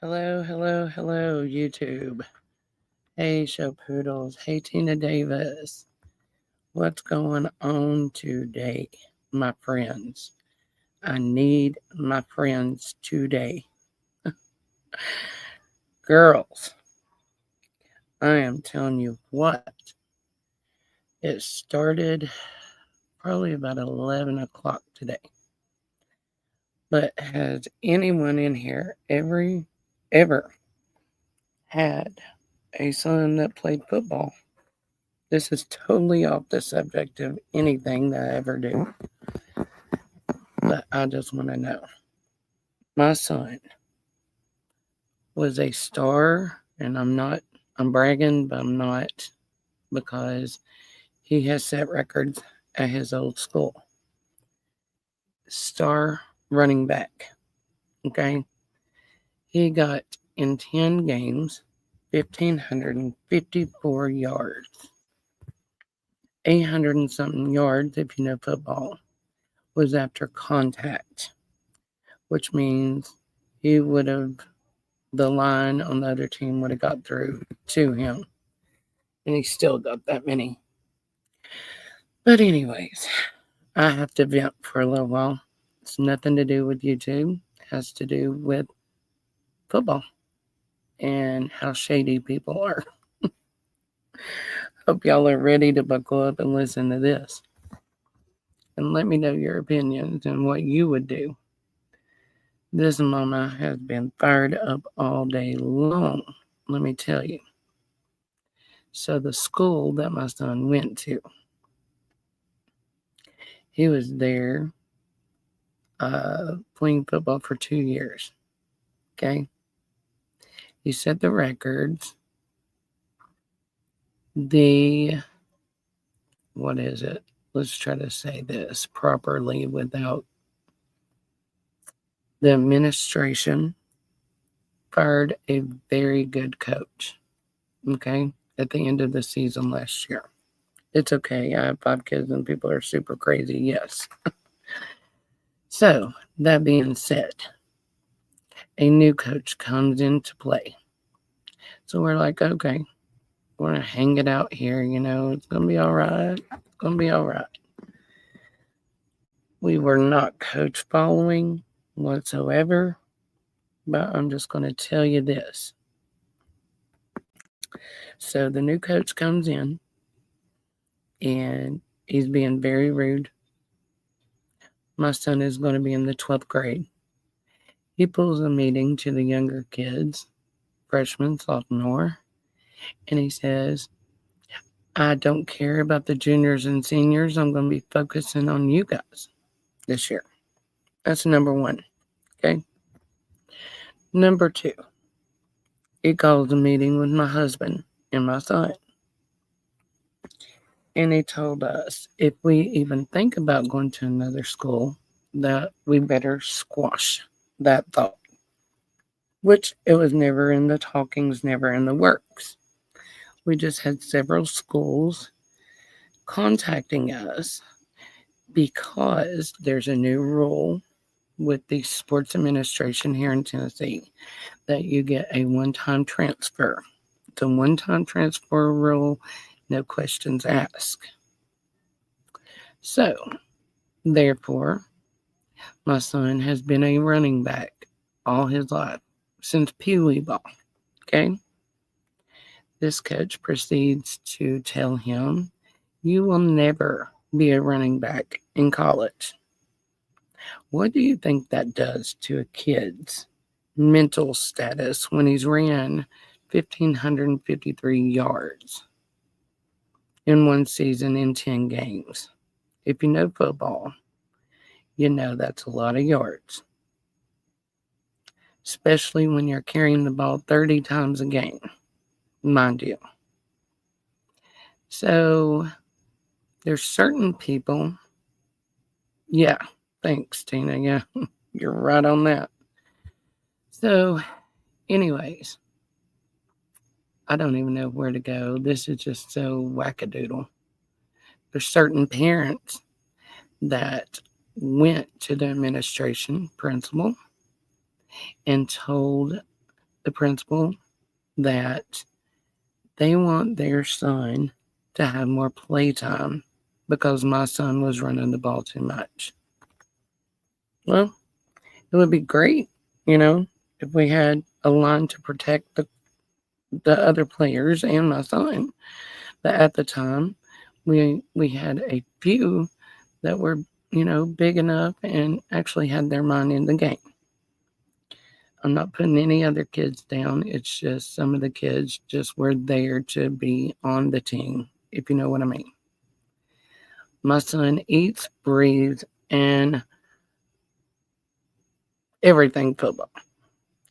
Hello, hello, hello, YouTube. Hey, Show Poodles. Hey, Tina Davis. What's going on today, my friends? I need my friends today. Girls, I am telling you what, it started probably about 11 o'clock today. But has anyone in here ever had a son that played football? This is totally off the subject of anything that I ever do, but I just want to know. My son was a star, and I'm bragging, but I'm not, because he has set records at his old school. Star running back, okay? He got in 10 games, 1,554 yards, 800 and something yards, if you know football, was after contact, which means he would have, the line on the other team would have got through to him, and he still got that many. But anyways, I have to vent for a little while. It's nothing to do with YouTube. It has to do with football and how shady people are. Hope y'all are ready to buckle up and listen to this. And let me know your opinions and what you would do. This mama has been fired up all day long, let me tell you. So the school that my son went to, he was there playing football for 2 years. Okay? He set the records. What is it? Let's try to say this properly without the administration fired a very good coach. Okay? At the end of the season last year. It's okay. I have 5 kids and people are super crazy. Yes. So, that being said, a new coach comes into play. So we're like, okay, we're going to hang it out here. It's going to be all right. It's going to be all right. We were not coach following whatsoever, but I'm just going to tell you this. So the new coach comes in, and he's being very rude. My son is going to be in the 12th grade. He pulls a meeting to the younger kids, freshman, sophomore, and he says, I don't care about the juniors and seniors. I'm going to be focusing on you guys this year. That's number one. Okay. Number two, he calls a meeting with my husband and my son. And he told us if we even think about going to another school, that we better squash that thought, which it was never in the talkings, never in the works. We just had several schools contacting us because there's a new rule with the sports administration here in Tennessee that you get a one-time transfer. It's a one-time transfer rule, no questions asked. So, therefore, my son has been a running back all his life, since Pee Wee ball. Okay? This coach proceeds to tell him, you will never be a running back in college. What do you think that does to a kid's mental status when he's ran 1,553 yards in one season in 10 games? If you know football, you know that's a lot of yards, especially when you're carrying the ball 30 times a game, mind you. So there's certain people, yeah, thanks, Tina, yeah, you're right on that. So, anyways, I don't even know where to go. This is just so wackadoodle. There's certain parents that went to the administration principal and told the principal that they want their son to have more playtime because my son was running the ball too much. Well, it would be great, if we had a line to protect the other players and my son. But at the time, we had a few that were, big enough and actually had their mind in the game. I'm not putting any other kids down. It's just some of the kids just were there to be on the team, if you know what I mean. My son eats, breathes, and everything football.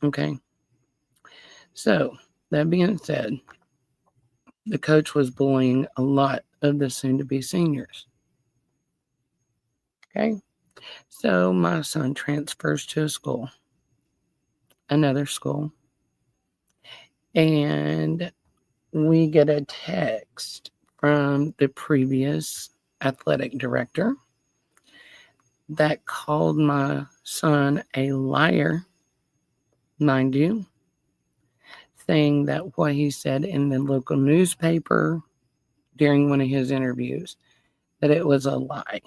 Okay. So, that being said, the coach was bullying a lot of the soon to be seniors. Okay. So, my son transfers to another school, and we get a text from the previous athletic director that called my son a liar, mind you, saying that what he said in the local newspaper during one of his interviews, that it was a lie.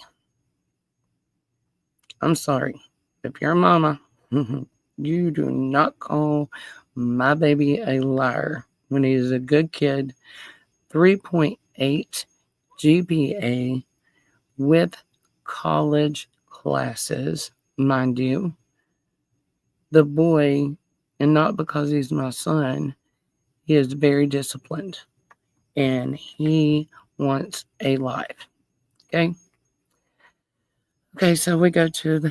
I'm sorry. If you're a mama, you do not call my baby a liar when he is a good kid, 3.8 GPA with college classes, mind you. The boy, and not because he's my son, he is very disciplined and he wants a life. Okay. Okay, so we go to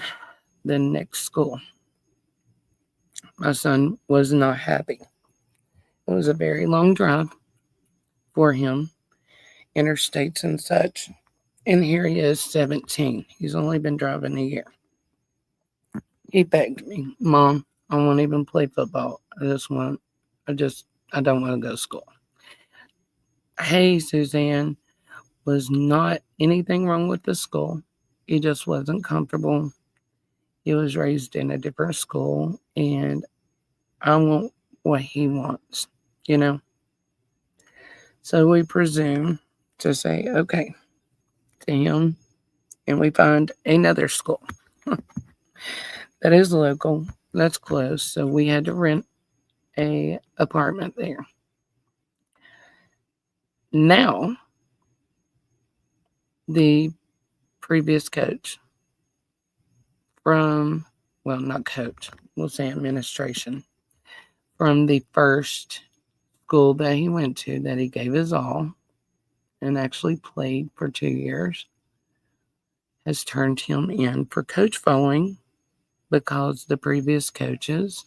the next school. My son was not happy. It was a very long drive for him, interstates and such. And here he is, 17. He's only been driving a year. He begged me, Mom, I won't even play football. I don't want to go to school. Hey, Suzanne, was not anything wrong with the school. He just wasn't comfortable. He was raised in a different school, and I want what he wants, So we presume to say, okay, to him, and we find another school that is local, that's close. So we had to rent a apartment there. Now, the previous coach not coach, we'll say administration, from the first school that he went to, that he gave his all and actually played for 2 years, has turned him in for coach following because the previous coaches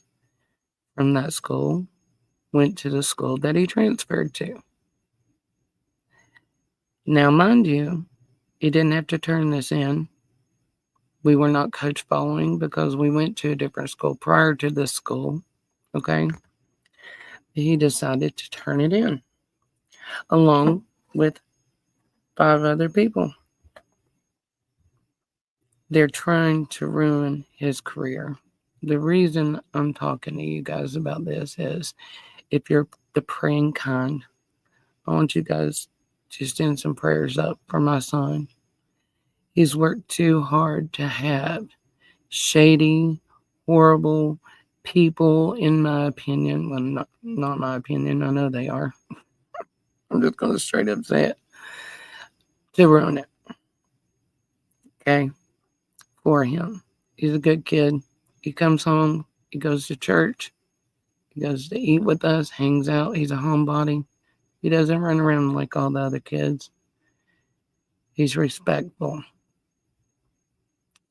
from that school went to the school that he transferred to. Now, mind you, he didn't have to turn this in. We were not coach following because we went to a different school prior to this school, okay? He decided to turn it in along with 5 other people. They're trying to ruin his career. The reason I'm talking to you guys about this is, if you're the praying kind, I want you guys to send some prayers up for my son. He's worked too hard to have shady, horrible people, in my opinion. Well, not my opinion. I know they are. I'm just going to straight up say it. To ruin it. Okay? For him. He's a good kid. He comes home. He goes to church. He goes to eat with us. Hangs out. He's a homebody. He doesn't run around like all the other kids. He's respectful.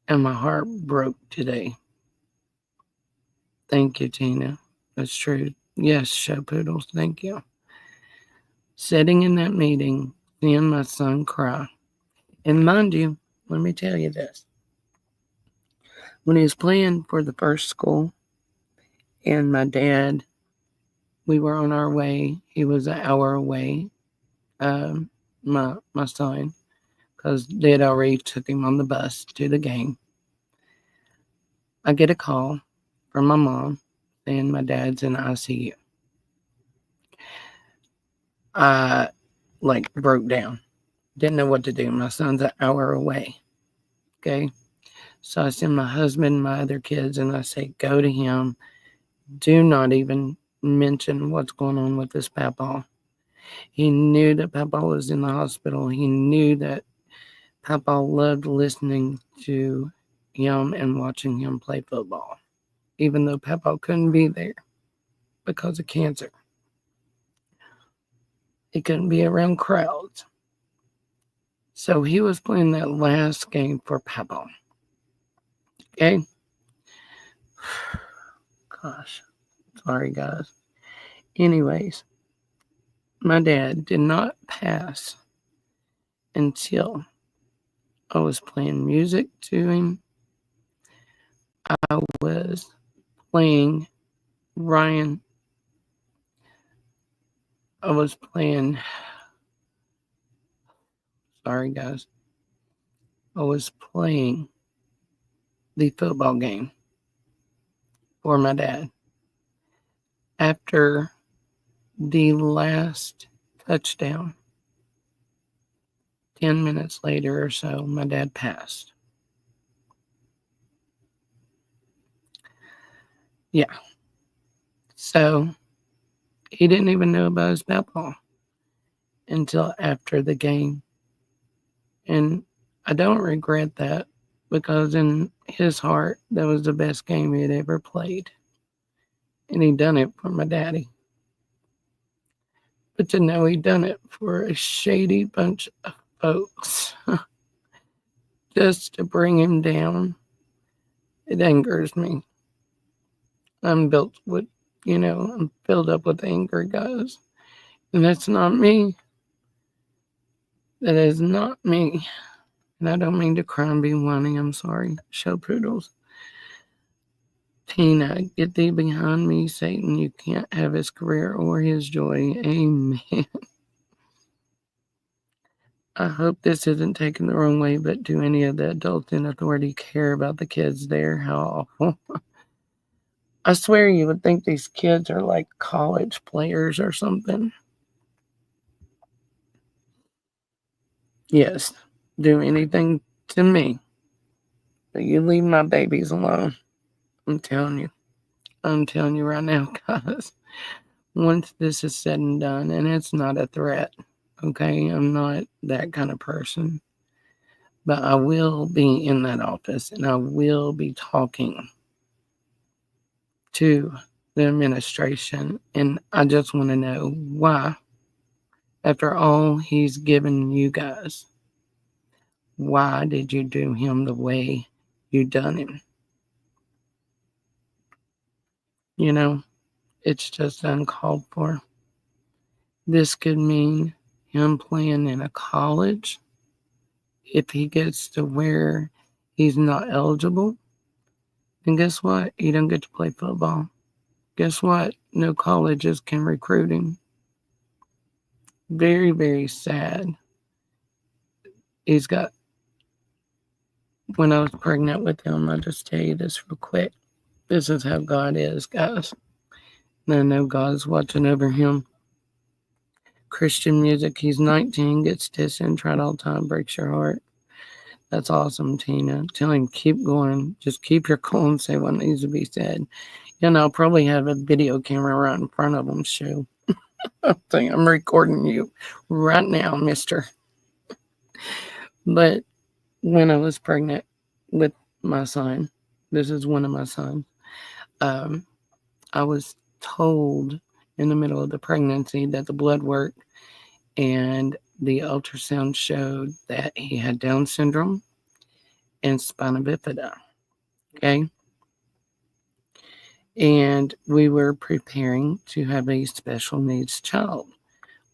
And my heart broke today. Thank you, Tina. That's true. Yes, Show Poodles. Thank you. Sitting in that meeting, seeing my son cry. And mind you, let me tell you this. When he was playing for the first school, and my dad, we were on our way. He was an hour away, my son, because they had already took him on the bus to the game. I get a call from my mom then my dad's in ICU. I broke down. Didn't know what to do. My son's an hour away. Okay. So I send my husband, my other kids, and I say, go to him. Do not even mention what's going on with this Papa. He knew that Papa was in the hospital. He knew that Papa loved listening to him and watching him play football, even though Papa couldn't be there because of cancer. He couldn't be around crowds. So he was playing that last game for Papa. Okay? Gosh. Sorry, guys. Anyways, my dad did not pass until I was playing music to him. I was playing Ryan. I was playing. Sorry, guys. I was playing the football game for my dad. After the last touchdown, 10 minutes later or so, my dad passed. Yeah. So he didn't even know about his Papa until after the game. And I don't regret that, because in his heart, that was the best game he had ever played. And he done it for my daddy. But to know he done it for a shady bunch of folks just to bring him down, it angers me. I'm built with, I'm filled up with anger, guys. And that's not me. That is not me. And I don't mean to cry and be whining. I'm sorry. Show poodles. Tina, get thee behind me, Satan. You can't have his career or his joy. Amen. I hope this isn't taken the wrong way, but do any of the adults in authority care about the kids there? How awful. I swear you would think these kids are like college players or something. Yes, do anything to me, but you leave my babies alone. I'm telling you right now, guys. Once this is said and done, and it's not a threat, okay? I'm not that kind of person. But I will be in that office, and I will be talking to the administration, and I just want to know why, after all he's given you guys, why did you do him the way you done him? It's just uncalled for. This could mean him playing in a college. If he gets to where he's not eligible, then guess what? He don't get to play football. Guess what? No colleges can recruit him. Very, very sad. When I was pregnant with him, I'll just tell you this real quick. This is how God is, guys. And I know God's watching over him. Christian music, he's 19, gets dissing, tried all the time, breaks your heart. That's awesome, Tina. Tell him, keep going. Just keep your cool and say what needs to be said. I'll probably have a video camera right in front of him, show. I'm recording you right now, mister. But when I was pregnant with my son, this is one of my sons, I was told in the middle of the pregnancy that the blood work and the ultrasound showed that he had Down syndrome and spina bifida. Okay? And we were preparing to have a special needs child.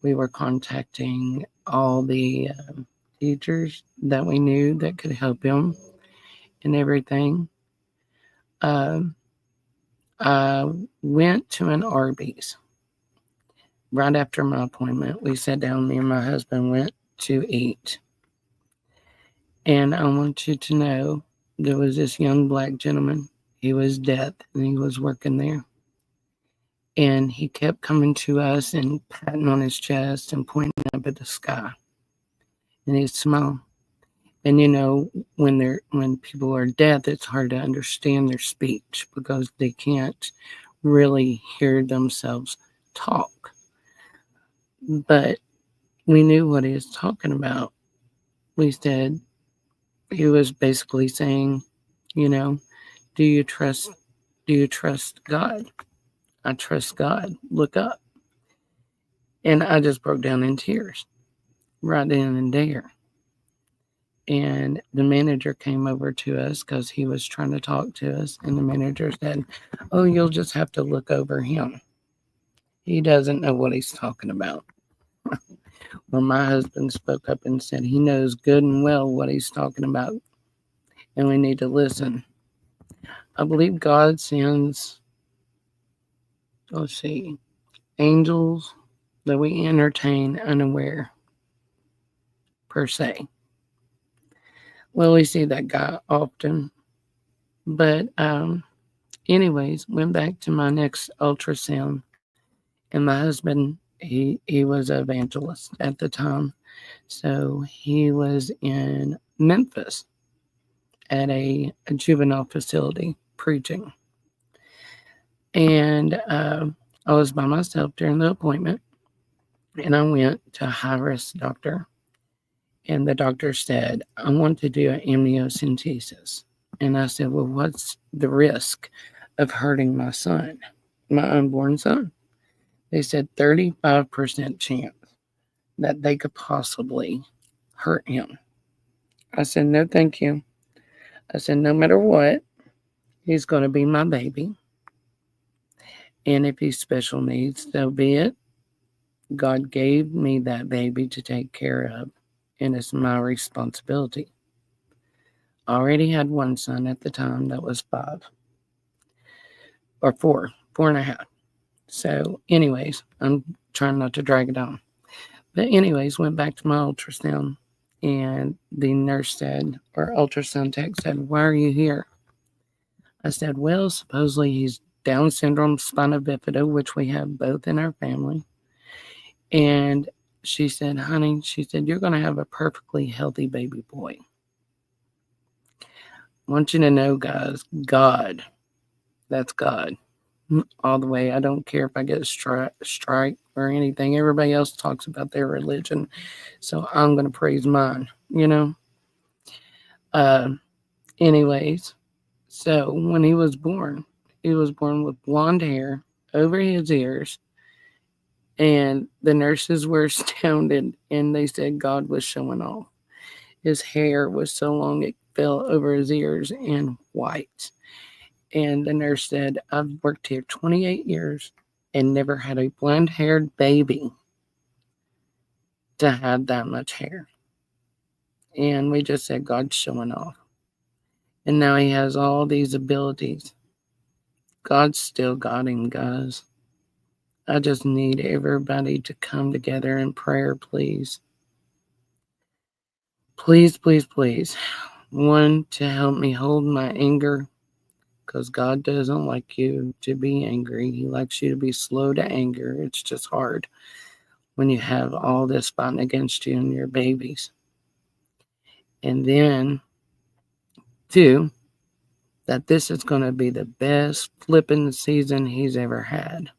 We were contacting all the teachers that we knew that could help him and everything. I went to an Arby's right after my appointment. We sat down, me and my husband went to eat. And I want you to know there was this young black gentleman. He was deaf and he was working there. And he kept coming to us and patting on his chest and pointing up at the sky. And he'd smile. And when people are deaf, it's hard to understand their speech because they can't really hear themselves talk. But we knew what he was talking about. We said, he was basically saying, do you trust God? I trust God. Look up. And I just broke down in tears right then and there. And the manager came over to us because he was trying to talk to us. And the manager said, "Oh, you'll just have to look over him. He doesn't know what he's talking about." Well, my husband spoke up and said, "He knows good and well what he's talking about, and we need to listen." I believe God sends, angels that we entertain unaware, per se. Well, we see that guy often. But anyways, went back to my next ultrasound, and my husband, he was an evangelist at the time. So he was in Memphis at a juvenile facility preaching. And I was by myself during the appointment, and I went to a high-risk doctor. And the doctor said, "I want to do an amniocentesis." And I said, "Well, what's the risk of hurting my son, my unborn son?" They said 35% chance that they could possibly hurt him. I said, "No, thank you." I said, "No matter what, he's going to be my baby. And if he's special needs, so be it. God gave me that baby to take care of, and it's my responsibility." I already had one son at the time that was 5 or 4 and a half. So, anyways, I'm trying not to drag it on. But, anyways, went back to my ultrasound, and the nurse said, or ultrasound tech said, "Why are you here?" I said, "Well, supposedly he's Down syndrome, spina bifida, which we have both in our family." And she said, "Honey," she said, "you're going to have a perfectly healthy baby boy." I want you to know, guys, God, that's God. All the way. I don't care if I get a strike or anything. Everybody else talks about their religion, so I'm going to praise mine, Anyways, so when he was born with blonde hair over his ears, and the nurses were astounded, and they said God was showing off. His hair was so long it fell over his ears and white. And the nurse said, "I've worked here 28 years and never had a blonde-haired baby to have that much hair." And we just said, God's showing off. And now he has all these abilities. God's still got him, guys. I just need everybody to come together in prayer, please. Please, please, please. One, to help me hold my anger, because God doesn't like you to be angry. He likes you to be slow to anger. It's just hard when you have all this fighting against you and your babies. And then, 2, that this is going to be the best flipping season he's ever had.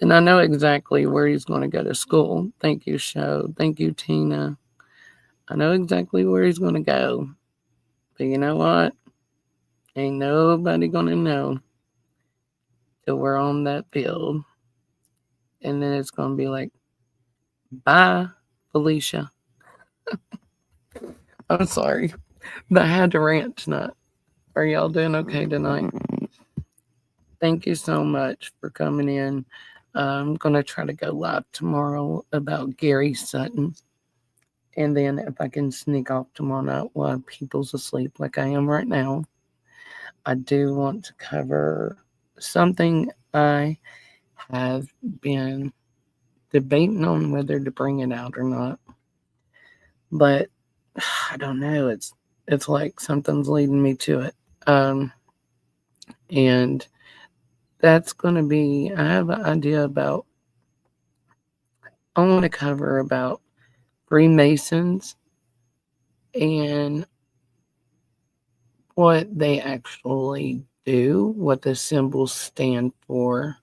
And I know exactly where he's going to go to school. Thank you, Show. Thank you, Tina. I know exactly where he's going to go. But you know what? Ain't nobody going to know till we're on that field. And then it's going to be like, "Bye, Felicia." I'm sorry, but I had to rant tonight. Are y'all doing okay tonight? Thank you so much for coming in. I'm going to try to go live tomorrow about Gary Sutton. And then if I can sneak off tomorrow night while people's asleep like I am right now, I do want to cover something I have been debating on whether to bring it out or not. But I don't know. It's like something's leading me to it. And that's going to be, I have an idea about, I want to cover about Freemasons and what they actually do, what the symbols stand for.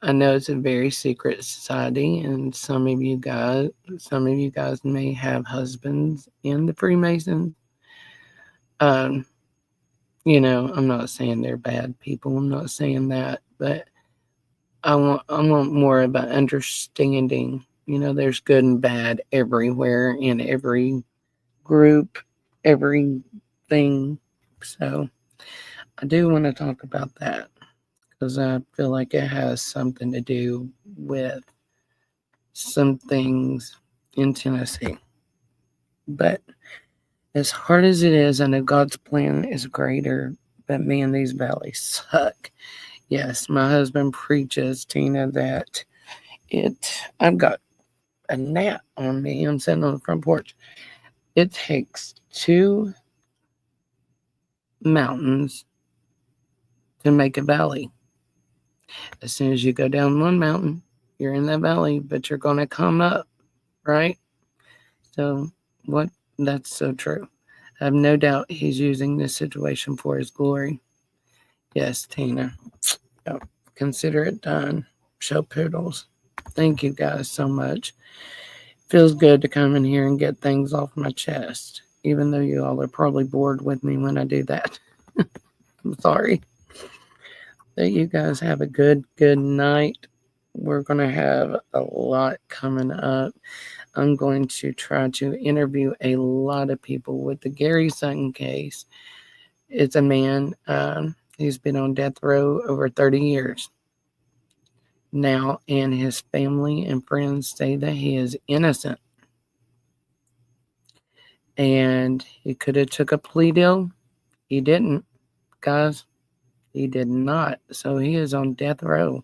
I know it's a very secret society, and some of you guys may have husbands in the Freemasons. Um, I'm not saying they're bad people. I'm not saying that, but I want more of an understanding. There's good and bad everywhere in every group, everything. So I do want to talk about that because I feel like it has something to do with some things in Tennessee. But as hard as it is, I know God's plan is greater, but man, these valleys suck. Yes, my husband preaches, Tina, that I've got a gnat on me. I'm sitting on the front porch. It takes 2 mountains to make a valley. As soon as you go down one mountain, you're in that valley, but you're going to come up, right? So, that's so true. I have no doubt he's using this situation for his glory. Yes, Tina. Yep. Consider it done. Show poodles. Thank you guys so much. Feels good to come in here and get things off my chest, even though you all are probably bored with me when I do that. I'm sorry. That you guys have a good night. We're going to have a lot coming up. I'm going to try to interview a lot of people with the Gary Sutton case. It's a man, he's been on death row over 30 years now, and his family and friends say that he is innocent. And he could have took a plea deal. He didn't, guys. He did not. So he is on death row,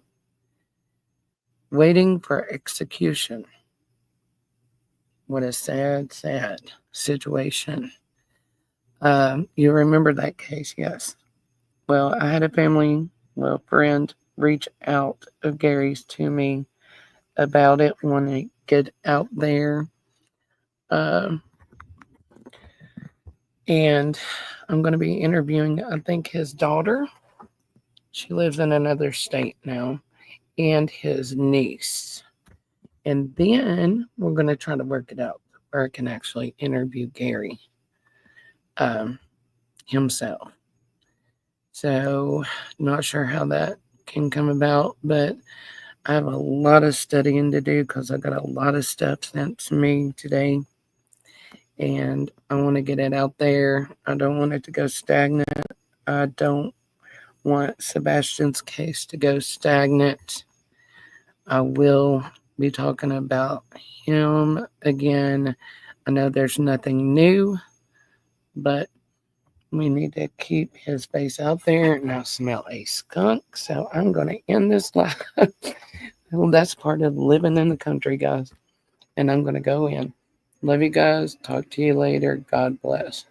waiting for execution. What a sad situation. You remember that case, yes. Well, I had a friend reach out of Gary's to me about it when I get out there. And I'm going to be interviewing, I think, his daughter. She lives in another state now. And his niece. And then we're going to try to work it out where I can actually interview Gary himself. So, not sure how that can come about, but I have a lot of studying to do because I got a lot of stuff sent to me today. And I want to get it out there. I don't want it to go stagnant. I don't want Sebastian's case to go stagnant. I will be talking about him again. I know there's nothing new, but we need to keep his face out there. And I smell a skunk, so I'm going to end this live. Well, that's part of living in the country, guys. And I'm going to go in. Love you guys. Talk to you later. God bless.